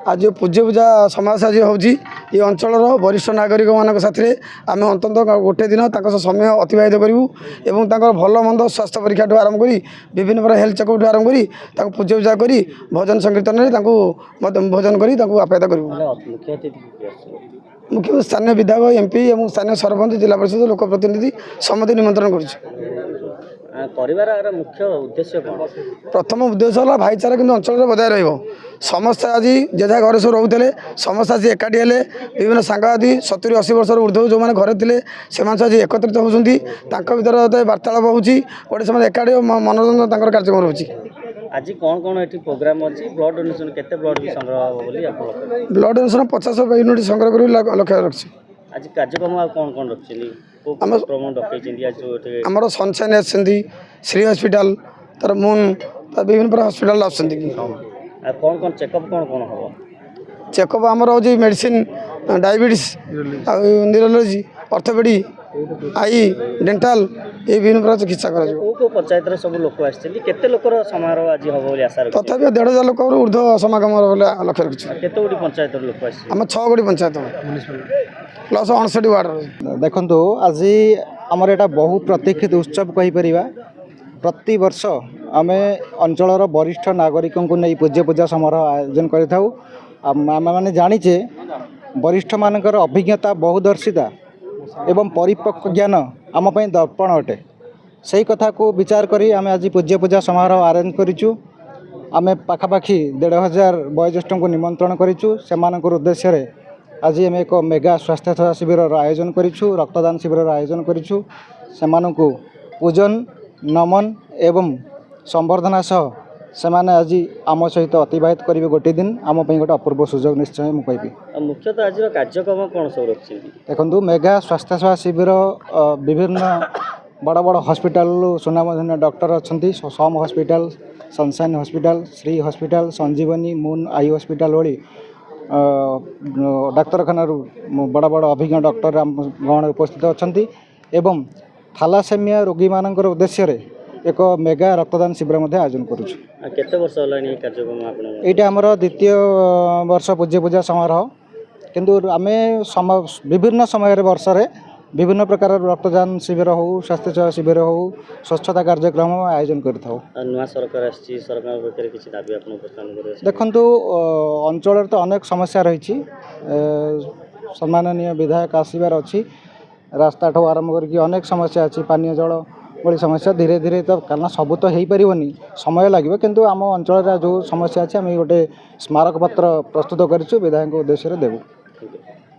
आज जो पूज्य पूजा समाज आज होची ये अंचल वरिष्ठ नागरिक मान साथी आम अंत गोटे दिन समय अतिबाहित करूँ और भल मंद स्वास्थ्य परीक्षा आरंभ कर विभिन्न प्रकार हेल्थ चेकअप आरंभ कर पूजा पूजा कर भजन संकीर्तन में भोजन कर आप्यायत करूँ। मुख्य स्थानीय विधायक एमपी और स्थानीय सरपंच जिला परिषद लोक प्रतिनिधि समस्त निमंत्रण कर मुख्य उद्देश्य कौन? प्रथम उद्देश्य है भाईचारा कि अंचल बजाय रमस्त आज जेजा घर सब रोते समस्त आज एकाठी हेले विभिन्न सांगादी 70-80 वर्ष ऊर्ध्व जो मैंने घरे थे से आज एकत्रित होती भर वार्तालाप होते एकाठी मनोरंजन कार्यक्रम रोचे। आज कौन कौन ये प्रोग्राम अच्छी ब्लड डोनेशन केते ब्लड भी संग्रह बोली ब्लड डोनेशन 50 यूनिट संग्रह कर लक्ष्य रखी। आज कार्यक्रम कौन कौन रखी आमर सनशाइन आसछन्ती श्री हॉस्पिटल तर मून तर विभिन्न प्रकार हॉस्पिटल आसछन्ती कौन कौन चेकअप कौन कौन हो चेकअप आमर हो मेडिसिन डायबिटीज न्यूरोलॉजी ऑर्थोपेडिक आई डेंटाल ये विभिन्न प्रकार चिकित्सा कर पंचायत सब लोक आते लोकर समारोह आज हम आशा तथापि 1500 लोक ऊर्ध्व समागम लक्ष्य रखी। केते गोटी पंचायत लोक आम 6 गोटी पंचायत प्लस 59 वार्ड। देखो आज आमर यहाँ बहु प्रतीक्षित उत्सव कहीपर प्रति वर्ष आम अंचल वरिष्ठ नागरिक को नहीं पूज्य पूजा समारोह आयोजन करें जाचे वरिष्ठ मानकर अभिज्ञता बहुदर्शिता एवं परिपक्व ज्ञान आम दर्पण अटे से कथा को विचार करी आम आज पूज्य पूजा समारोह आरेंज करूँ। आम पाखापाखि 1500 वयोज्येष्ठ को निमंत्रण करूँ से उद्देश्य आज आम एक मेगा स्वास्थ्य सेवा शिविर आयोजन करूँ रक्तदान शिविर आयोजन करूँ से पूजन नमन एवं संवर्धना सह से आज आम सहित अतिबाहित करेंगे गोटे दिन आम गोटे अपूर्व सुजोग निश्चय मुझे मुख्यतः आज कार्यक्रम कौन सब रखी देखो मेगा स्वास्थ्य सेवा शिविर विभिन्न बड़ बड़ हॉस्पिटल सुनामधन्य डॉक्टर अच्छा SUM hospital sunshine hospital Shri hospital Sanjeevani moon eye hospital भली डाक्तखाना बड़ बड़ अभिज्ञ डॉक्टर गण उपस्थित अच्छा एवं थैलासेमिया रोगी मान उद्देश्य एक मेगा रक्तदान शिविर आयोजन करुँ। आमर द्वितीय वर्ष पूज्य पूजा समारोह किंतु आम विभिन्न समय वर्ष विभिन्न प्रकार रक्तदान शिविर हो स्वास्थ्य सेवा शिविर हो स्वच्छता कार्यक्रम आयोजन कर देखु अंचल तो अनेक समस्या रही सम्माननीय विधायक आसबार अच्छी रास्ता ठू आरंभ कर अनेक समस्या अच्छी पानीय जल भली समस्या धीरे धीरे तो कारण सब तो हो पारनि समय लगे किंतु आम अंचल जो समस्या अच्छी आम गोटे स्मारक पत्र प्रस्तुत करूँ विधायक उद्देश्य देवु।